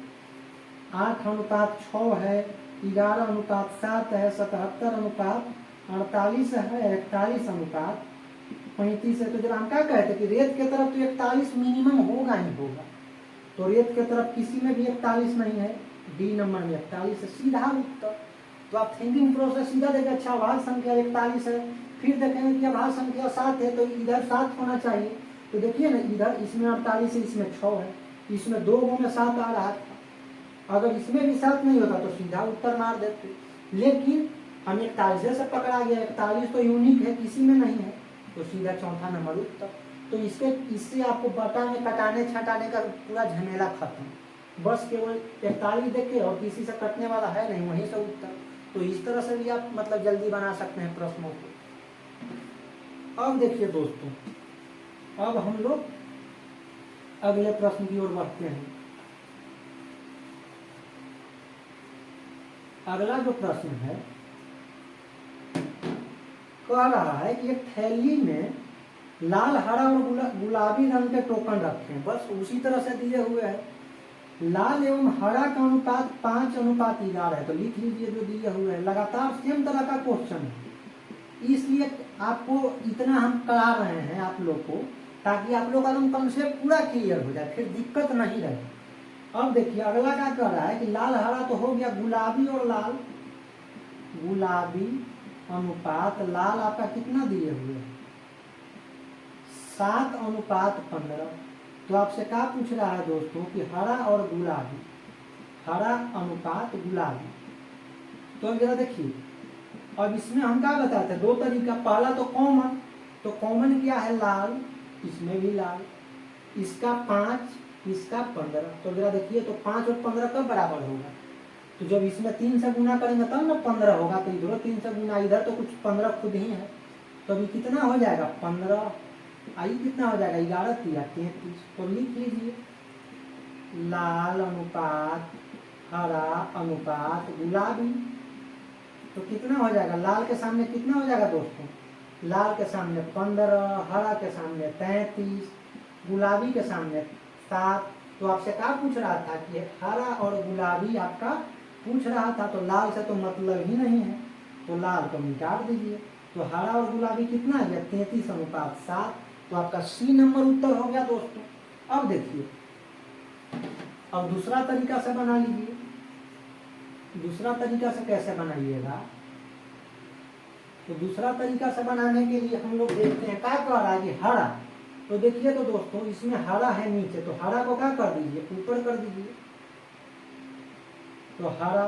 8/6 है, 11/7 है, 77/48 है, 41/35 है। तो जरा हम क्या कहते कि रेत के तरफ तो 41 मिनिमम होगा ही होगा, तो रेत के तरफ किसी में भी 41 नहीं है, डी नंबर में 41 है, सीधा उत्तर। तो आप थिंकिंग प्रोसेस सीधा देखें, अच्छा अभाज्य संख्या 41 है, फिर देखेंगे कि अभाज्य संख्या 7 है, तो इधर 7 होना चाहिए। तो देखिए ना, इधर इसमें 48 है, इसमें 6 है, इसमें 2 में 7 आ रहा था, अगर इसमें भी 7 नहीं होता तो सीधा उत्तर मार देते। लेकिन हम 41 से पकड़ा गया, 41 तो यूनिक है, किसी में नहीं है, तो सीधा चौथा नंबर उत्तर। तो इससे आपको बटा में कटाने छटाने का पूरा झमेला खत्म, बस केवल 41 देखे और किसी से कटने वाला है नहीं, वहीं से उत्तर। तो इस तरह से भी आप मतलब जल्दी बना सकते हैं प्रश्नों को। अब देखिए दोस्तों, अब हम लोग अगले प्रश्न की ओर बढ़ते हैं। अगला जो प्रश्न है कह रहा है कि एक थैली में लाल, हरा और गुलाबी रंग के टोकन रखें, बस उसी तरह से दिए हुए हैं। लाल एवं हरा का अनुपात 5:11 है, तो लिख लीजिए जो दिए हुए हैं। लगातार सेम तरह का क्वेश्चन है, इसलिए आपको इतना हम करा रहे हैं आप लोग को, ताकि आप लोग का कंसेप्ट पूरा क्लियर हो जाए, फिर दिक्कत नहीं रहे। अब देखिए अगला क्या कह रहा है कि लाल हरा तो हो गया, गुलाबी और लाल, गुलाबी अनुपात लाल आपका कितना दिए हुए हैं 7:15। तो आपसे क्या पूछ रहा है दोस्तों कि हरा और गुलाबी, हरा अनुपात गुलाबी। तो अब जरा देखिए, अब इसमें हम क्या बताते हैं, 2 तरीका। पहला तो कॉमन, तो कॉमन क्या है लाल, इसमें भी लाल, इसका 5, इसका 15। तो जरा देखिए, तो 5 और 15 कब बराबर होगा, तो जब इसमें 3 से गुना करेंगे तब ना 15 होगा, तो इधर 3 से गुना, इधर तो कुछ 15 खुद ही है, तो अभी कितना हो जाएगा 15, आई कितना हो जाएगा 11×3=33। तो लिख लीजिए लाल अनुपात हरा अनुपात गुलाबी, तो कितना हो जाएगा, लाल के सामने कितना हो जाएगा दोस्तों, लाल के सामने 15, हरा के सामने 33, गुलाबी के सामने 7, तो आपसे क्या पूछ रहा था कि हरा और गुलाबी आपका पूछ रहा था, तो लाल से तो मतलब ही नहीं है, तो लाल को मिटा दीजिए। तो हरा और गुलाबी कितना आ गया 33:7। तो आपका सी नंबर उत्तर हो गया दोस्तों। अब देखिए, अब दूसरा तरीका से बना लीजिए। दूसरा तरीका से कैसे बनाइएगा, तो दूसरा तरीका से बनाने के लिए हम लोग देखते हैं क्या कह रहा है कि हरा। तो देखिए तो दोस्तों, इसमें हरा है नीचे, तो हरा को क्या कर दीजिए, ऊपर कर दीजिए। तो हरा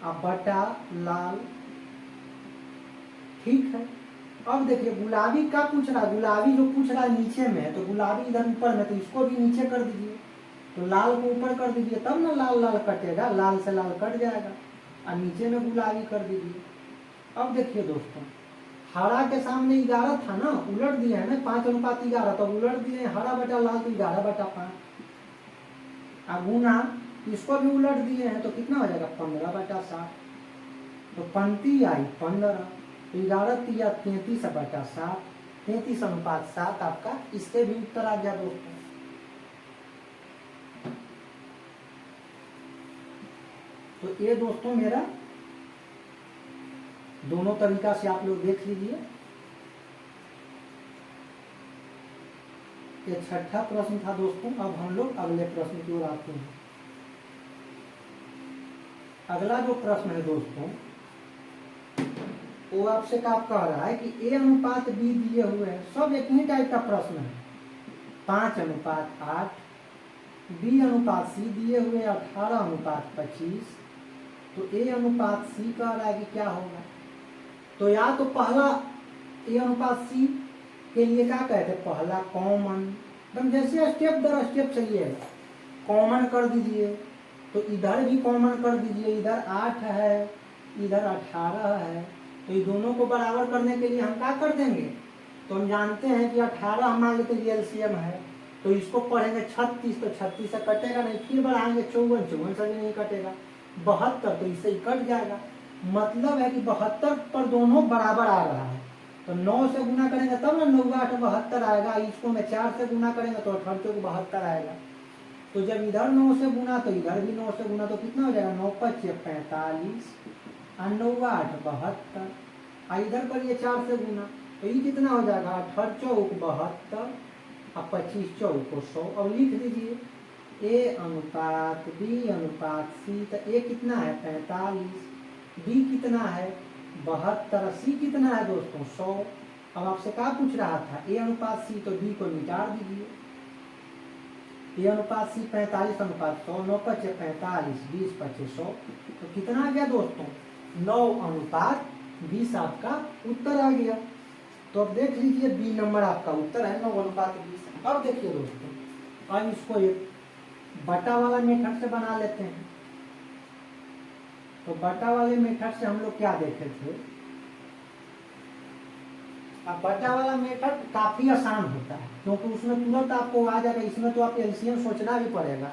अब बटा लाल, ठीक है। अब देखिए गुलाबी का पूछ रहा है, गुलाबी जो पूछ रहा है नीचे में है, तो गुलाबी इधर ऊपर में, तो इसको भी नीचे कर दीजिए। तो लाल को ऊपर कर दीजिए, तब ना लाल लाल कटेगा, लाल से लाल कट जाएगा। और नीचे में गुलाबी कर दीजिए। अब देखिए दोस्तों, हरा के सामने 11 था ना, उलट दिया है ना, 5:11, तो उलट दिए हरा बटा लाल, तो 11/5। अब गुना इसको भी उलट दिए हैं, तो कितना हो जाएगा 15/7। तो पंक्ति आई 15, तो 11 × 33/7, 33:7 आपका इससे भी उत्तर आ गया दोस्तों। तो ये दोस्तों मेरा दोनों तरीका से आप लोग देख लीजिए। ये छठा प्रश्न था दोस्तों। अब हम लोग अगले प्रश्न की ओर आते हैं। अगला जो प्रश्न है दोस्तों, वो आपसे क्या कह रहा है कि A/B दिए हुए हैं, सब एक ही टाइप का प्रश्न है। 5:8, B/C दिए हुए 18:25। तो A/C कह रहा है कि क्या होगा। तो या तो पहला A/C के लिए क्या कहते हैं, पहला कॉमन, एकदम जैसे स्टेप दर स्टेप चलिएगा। कॉमन कर दीजिए, तो इधर भी कॉमन कर दीजिए, इधर 8 है, इधर 18 है। तो ये दोनों को बराबर करने के लिए हम क्या कर देंगे, तो हम जानते हैं कि 18 मान लेते हैं LCM है, तो इसको पढ़ेंगे 36, तो 36 से कटेगा नहीं, फिर बढ़ाएंगे 54, 54 से भी नहीं कटेगा, 72, तो इससे ही कट जाएगा। मतलब है कि 72 पर दोनों बराबर आ रहा है। तो 9 से गुना करेंगे तब ना 9 8 72 आएगा। इसको मैं 4 से गुना करेंगे तो 18 को 72 आएगा। तो जब इधर 9 से गुना तो इधर भी 9 से गुना, तो कितना हो जाएगा 9 × 5 = 45 और 9 × 8 72। और इधर करिए 4 से गुना, तो ये कितना हो जाएगा 18 × 4 = 72 और 25 × 4 = 100। अब लिख दीजिए A/B/C। तो A कितना है 45, B कितना है 72, C कितना है दोस्तों 100। अब आपसे क्या पूछ रहा था A/C, तो B को मिटा दीजिए। A/C 45:100, 9 × 5 = 45, 20 × 5 = 100। तो कितना आ गया दोस्तों 9:20 आपका उत्तर आ गया। तो अब देख लीजिए B नंबर आपका उत्तर है 9:20। अब देखिए दोस्तों, अब इसको एक बटा वाला मेथड से बना लेते हैं। तो बटा वाले मेथड से हम लोग क्या देखे थे, अब बटा वाला मेथड काफी आसान होता है, क्योंकि उसमें तुरंत आपको आ जाएगा। इसमें तो आप LCM सोचना भी पड़ेगा,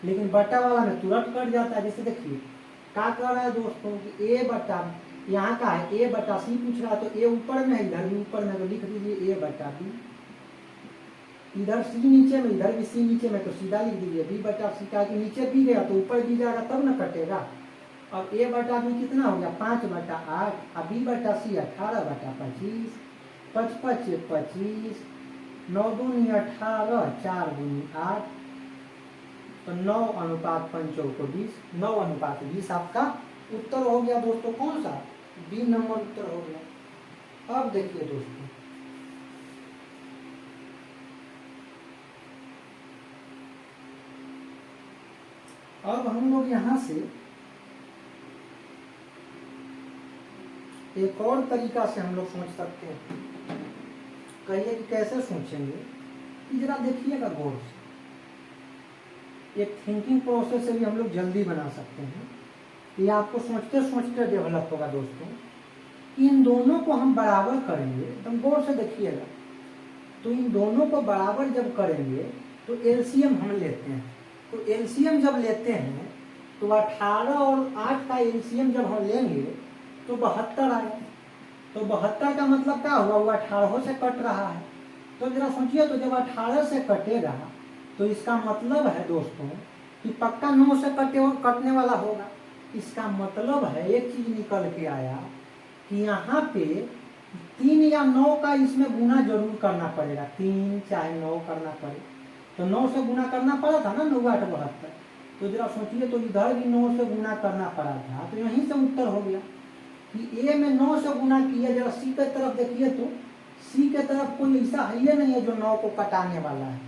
लेकिन बटा वाला में तुरंत कट जाता है। जैसे देखिए क्या कर रहा है दोस्तों कि A बटा, यहाँ का है A/C पूछ रहा है, तो A ऊपर में है, इधर भी ऊपर में, तो लिख दीजिए A/B। इधर C नीचे में, इधर भी C नीचे में, तो सीधा लिख दीजिए B/C। का कि नीचे B गया तो ऊपर B जाएगा, तब ना कटेगा। अब A/B कितना हो गया 5/8 और B/C 18/25, 5 × 5 = 25, 9 × 2 = 18, 4 × 8, तो 9:5 = 20 आपका उत्तर हो गया दोस्तों। कौन सा B नंबर उत्तर हो गया। अब देखिए दोस्तों, अब हम लोग यहाँ से एक और तरीका से हम लोग सोच सकते हैं। कहिए कि कैसे सोचेंगे, कि जरा देखिएगा गौर से। एक थिंकिंग प्रोसेस से भी हम लोग जल्दी बना सकते हैं। ये आपको सोचते सोचते डेवलप होगा दोस्तों। इन दोनों को हम बराबर करेंगे, एकदम गौर से देखिएगा। तो इन दोनों को बराबर जब करेंगे तो LCM हम लेते हैं। तो LCM जब लेते हैं तो 18 और 8 का LCM जब हम लेंगे तो 72 आएगा। तो 72 का मतलब क्या हुआ, वो 18 से कट रहा है। तो जरा सोचिए, तो जब 18 से कटेगा तो इसका मतलब है दोस्तों कि पक्का 9 से कटने वाला होगा। इसका मतलब है एक चीज निकल के आया कि यहाँ पे 3 या 9 का इसमें गुना जरूर करना पड़ेगा, 3 चाहे 9 करना पड़े। तो 9 से गुना करना पड़ा था ना, 9 8 72। तो जरा सोचिए, तो इधर भी 9 से गुना करना पड़ा था, तो यहीं से उत्तर हो गया कि ए में 9 से गुना किया। जरा सी के तरफ देखिए, तो सी के तरफ कोई ऐसा है ही नहीं है जो 9 को कटाने वाला है,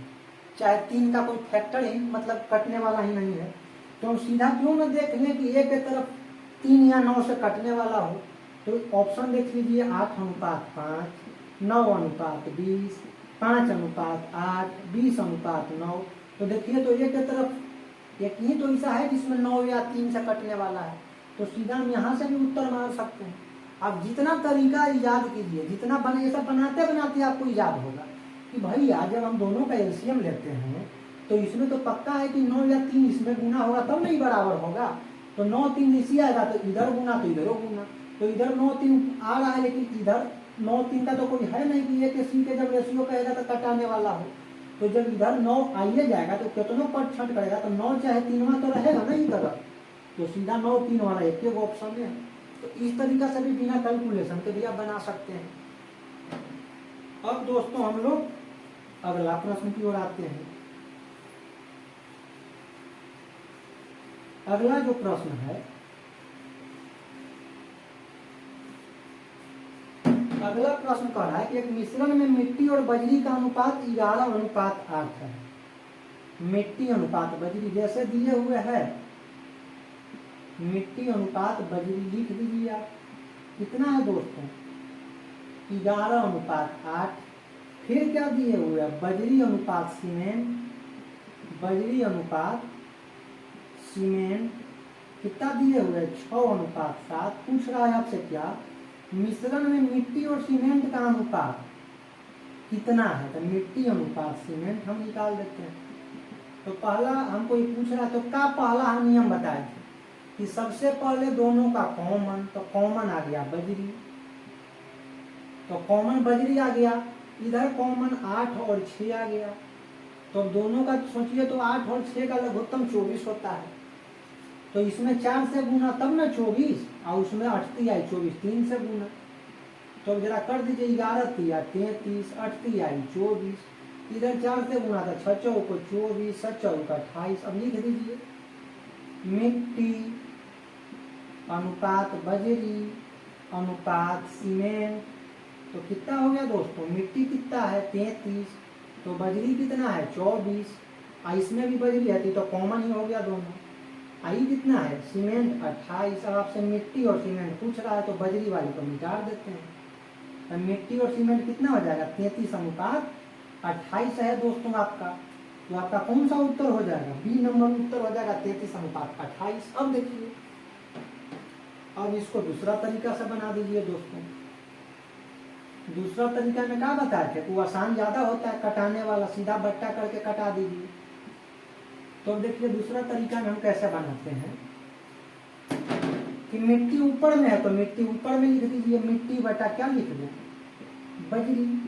चाहे 3 का कोई फैक्टर ही मतलब कटने वाला ही नहीं है। तो सीधा क्यों न देख लें कि ए के तरफ 3 या 9 से कटने वाला हो। तो ऑप्शन देख लीजिए, 8:5, 9:20, 5:8, 20:9। तो देखिए, तो ए के तरफ एक ही तो ऐसा है जिसमें 9 या 3 से कटने वाला है। तो सीधा हम यहाँ से भी उत्तर मार सकते हैं। आप जितना तरीका याद कीजिए, जितना बने, ये सब बनाते बनाते आपको याद होगा कि भैया जब हम दोनों का एलसीएम लेते हैं तो इसमें तो पक्का है कि 9 या 3 इसमें गुना होगा तब नहीं बराबर होगा। तो 9 3 इसी आएगा, तो इधर गुना तो इधर गुना। तो इधर 9 3 आ रहा है, लेकिन इधर 9 3 का तो कोई है नहीं कि ए के सी के जब रेशियो कहेगा तो कटाने वाला हो। तो जब इधर 9 आइए जाएगा तो कितनों पर छट करेगा, तो 9 चाहे 3वां तो रहेगा ना इधर। तो सीधा 9 3 वाला एक ही ऑप्शन है। तो इस तरीका से भी बिना कैलकुलेशन के भी आप बना सकते हैं। अब दोस्तों हम लोग अगला प्रश्न की ओर आते हैं। अगला जो प्रश्न है, अगला प्रश्न कह रहा है एक मिश्रण में मिट्टी और बजरी का अनुपात 11:8 है। मिट्टी अनुपात बजरी जैसे दिए हुए है, मिट्टी अनुपात बजरी लिख दीजिए आप। कितना है दोस्तों? 11:8। फिर क्या दिए हुए है? बजरी अनुपात सीमेंट, बजरी अनुपात सीमेंट कितना दिए हुए? 6:7। पूछ रहा है आपसे क्या, मिश्रण में मिट्टी और सीमेंट का अनुपात कितना है? तो मिट्टी अनुपात सीमेंट हम निकाल देते हैं। तो पहला हमको ये पूछ रहा है, तो क्या पहला हम नियम बताए थे कि सबसे पहले दोनों का कॉमन, तो कॉमन आ गया बजरी, तो कॉमन बजरी आ गया। इधर कॉमन 8 और 6 आ गया। तो दोनों का सोचिए, तो 8 और 6 का लघुत्तम 24 होता है। तो इसमें 4 से गुना तब ना 24, और उसमें 8 आई 24, 3 से गुना। तो जरा कर दीजिए, 11 तिया 33, 8 आई 24, इधर 4 से गुना था, 6 चौको 24, 7 चौका 28। अब लिख दीजिए मिट्टी अनुपात बजरी अनुपात सीमेंट। तो कितना हो गया दोस्तों? मिट्टी कितना है? 33। तो बजरी कितना है? 24। इसमें भी बजरी है तो कॉमन ही हो गया दोनों। आई कितना है? सीमेंट 28। अब आपसे मिट्टी और सीमेंट पूछ रहा है, तो बजरी वाले को मिटा देते हैं। तो मिट्टी और सीमेंट कितना हो जाएगा? 33:28 है दोस्तों आपका। तो आपका कौन सा उत्तर हो जाएगा? बी नंबर उत्तर हो जाएगा, 33:28। अब देखिए, अब इसको दूसरा तरीका से बना दीजिए दोस्तों। दूसरा तरीका में क्या बताया थे? वो आसान ज्यादा होता है कटाने वाला, सीधा बट्टा करके कटा दीजिए। तो देखिए दूसरा तरीका में हम कैसे बनाते हैं कि मिट्टी ऊपर में है तो मिट्टी ऊपर में लिख दीजिए, मिट्टी बटा क्या लिख दें? बजरी।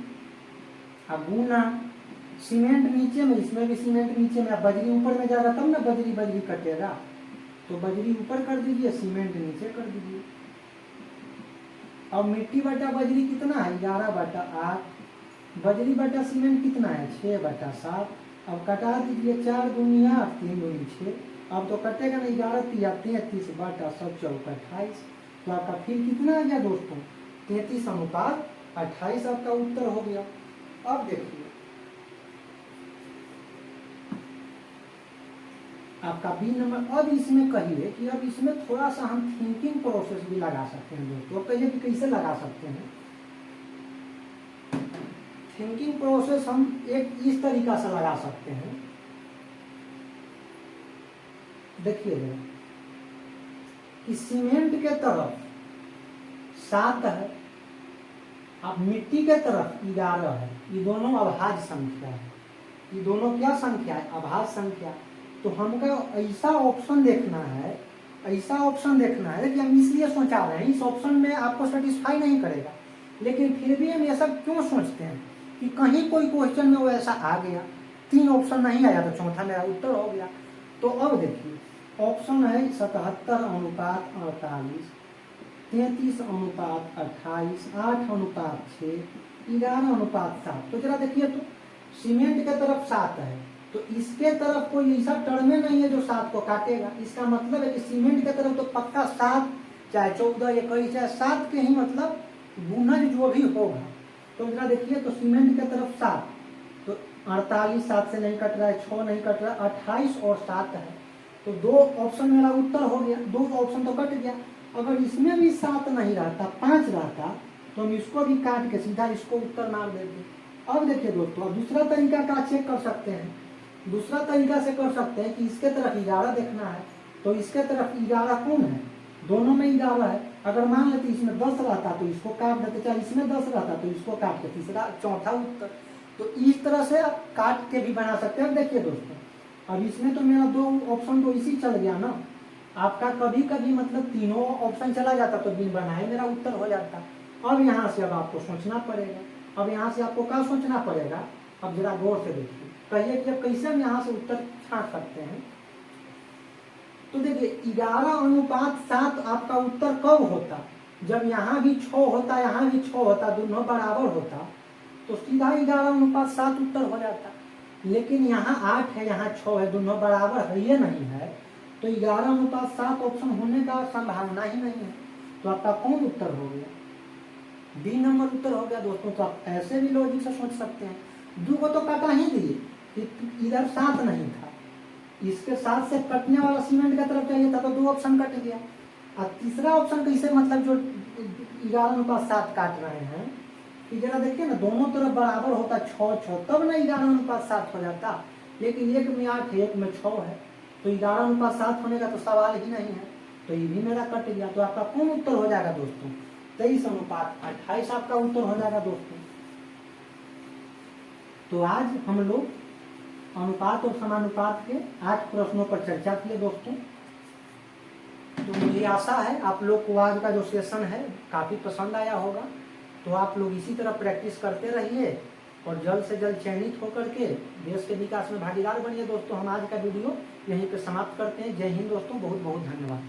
अब गुना सीमेंट नीचे में, इसमें भी सीमेंट नीचे में, बजरी ऊपर में जाएगा तब ना बजरी बजरी कटेगा। तो बजरी ऊपर कर दीजिए, सीमेंट नीचे कर दीजिए। अब मिट्टी बटा बजरी कितना है? 11/8। बजरी बटा सीमेंट कितना है? 6/7। अब कटा दीजिए, 4 दूनी 8, 3 दूनी 6। अब तो कटेगा नहीं, 11 तिया 33/7 चौका 28। तो आपका फिर कितना आ गया दोस्तों? 33:28 आपका उत्तर हो गया। अब देखिए आपका बी नंबर। अब इसमें कहिए कि अब इसमें थोड़ा सा हम थिंकिंग प्रोसेस भी लगा सकते हैं दोस्तों। कहिए कि कैसे लगा सकते हैं थिंकिंग प्रोसेस? हम एक इस तरीका से लगा सकते हैं। देखिए कि सीमेंट के तरफ 7 है, अब मिट्टी के तरफ 11 है। ये दोनों अभाज्य संख्या है। ये दोनों क्या संख्या है? अभाज्य संख्या। तो हमको ऐसा ऑप्शन देखना है, ऐसा ऑप्शन देखना है कि हम इसलिए सोचा रहे हैं, इस ऑप्शन में आपको सेटिस्फाई नहीं करेगा, लेकिन फिर भी हम ये सब क्यों सोचते हैं कि कहीं कोई क्वेश्चन में वो ऐसा आ गया। 3 ऑप्शन नहीं आया तो चौथा मेरा उत्तर हो गया। तो अब देखिए ऑप्शन है 77:48, 33:28, 8:6, 11:7। तो जरा देखिए तो सीमेंट के तरफ 7 है, तो इसके तरफ कोई ऐसा टर्म नहीं है जो 7 को काटेगा। इसका मतलब है कि सीमेंट के तरफ तो पक्का 7, चाहे 14, 21, चाहे 7 के ही मतलब गुणज जो भी होगा। तो जरा देखिए तो सीमेंट के तरफ 7, तो 48 7 से नहीं कट रहा है, 6 नहीं कट रहा है, 28 और 7 है। तो 2 ऑप्शन मेरा उत्तर हो गया, 2 ऑप्शन तो कट गया। अगर इसमें भी 7 नहीं रहता, 5 रहता, तो हम इसको भी काट के सीधा इसको उत्तर मार देते। अब देखिए दोस्तों, अब दूसरा तरीका का चेक कर सकते हैं। दूसरा तरीका से कर सकते हैं कि इसके तरफ 11 देखना है, तो इसके तरफ 11 कौन है, दोनों में 11 है। अगर मान लेते इसमें 10 रहता तो इसको काट देते, चाहे इसमें 10 रहता तो इसको काट के तीसरा चौथा उत्तर। तो इस तरह से आप काट के भी बना सकते हैं। देखिए दोस्तों, अब इसमें तो मेरा 2 ऑप्शन तो इसी चल गया ना। आपका कभी कभी मतलब तीनों ऑप्शन चला जाता तो बिन बनाए मेरा उत्तर हो जाता। अब यहाँ से अब आपको सोचना पड़ेगा। अब यहाँ से आपको क्या सोचना पड़ेगा, अब जरा गौर से देखिए, कहिए कि अब कैसे हम यहाँ से उत्तर छांट सकते हैं। तो देखिए 11:7 आपका उत्तर कब होता, जब यहाँ भी 6 होता, यहाँ भी 6 होता, दोनों बराबर होता, तो सीधा 11:7 उत्तर हो जाता। लेकिन यहाँ 8 है, यहाँ 6 है, दोनों बराबर है ये नहीं है, तो 11:7 ऑप्शन होने का संभावना ही नहीं है। तो आपका कौन उत्तर हो गया, बी नंबर उत्तर हो गया दोस्तों। तो आप ऐसे भी लॉजिक से सोच सकते हैं। 2 को तो काटा ही दिए, इधर 7 नहीं था, इसके साथ से कटने वाला सीमेंट की तरफ चाहिए था, तो 2 ऑप्शन कट गया। और तीसरा ऑप्शन कैसे मतलब जो 11:7 काट रहे हैं, कि जरा देखिए ना, दोनों तरफ बराबर होता 6-6, तब ना 11:7 हो जाता। लेकिन एक में 8 है, एक में 6 है, तो 11:7 होने का तो सवाल ही नहीं है। तो ये भी मेरा कट गया। तो आपका कौन उत्तर हो जाएगा दोस्तों, 23:28 आपका उत्तर हो जाएगा दोस्तों। तो आज हम लोग अनुपात और समानुपात के 8 प्रश्नों पर चर्चा किए दोस्तों। तो मुझे आशा है आप लोग को आज का जो सेशन है काफ़ी पसंद आया होगा। तो आप लोग इसी तरह प्रैक्टिस करते रहिए और जल्द से जल्द चयनित होकर के देश के विकास में भागीदार बनिए दोस्तों। हम आज का वीडियो यहीं पर समाप्त करते हैं। जय हिंद दोस्तों, बहुत बहुत धन्यवाद।